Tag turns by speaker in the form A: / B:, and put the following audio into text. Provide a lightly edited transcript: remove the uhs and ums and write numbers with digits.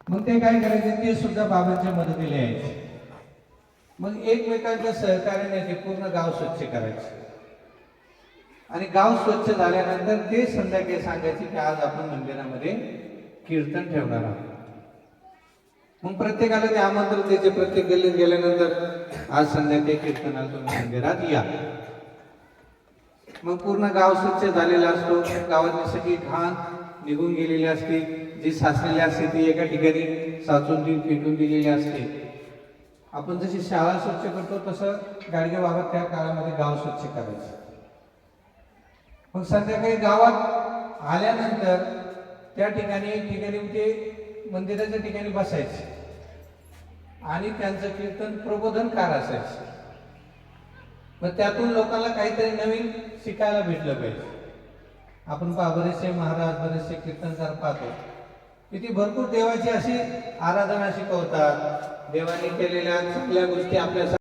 A: मग ते काय करायचे, ते सुद्धा बाबांच्या मदतीला यायचे. मग एकमेकांच्या सहकार्याने ते पूर्ण गाव स्वच्छ करायचे. आणि गाव स्वच्छ झाल्यानंतर ते संध्याकाळी सांगायचे की आज आपण मंदिरामध्ये कीर्तन ठेवणार आहोत. मग प्रत्येकाला ते आमंत्रण द्यायचे. प्रत्येक गल्लीत गेल्यानंतर आज संध्याकाळी कीर्तनाला तुम्ही मंदिरात या. मग पूर्ण गाव स्वच्छ झालेला असतो. गावातली सगळी घाण निघून गेलेली असते. जी साचलेली असते ती एका ठिकाणी साचून ती फेकून दिलेली असते. आपण जशी शाळा स्वच्छ करतो तसं गाडगे बाबा त्या काळामध्ये गाव स्वच्छ करायचे. मग संध्याकाळी गावात आल्यानंतर त्या ठिकाणी ते मंदिराच्या ठिकाणी बसायचे आणि त्यांचं कीर्तन प्रबोधनकार असायचं. मग त्यातून लोकांना काहीतरी नवीन शिकायला भेटलं पाहिजे. आपण बरेचसे महाराज, बरेचसे कीर्तनकार पाहतो की ती भरपूर देवाची अशी आराधना शिकवतात. देवाने केलेल्या चांगल्या गोष्टी आपल्या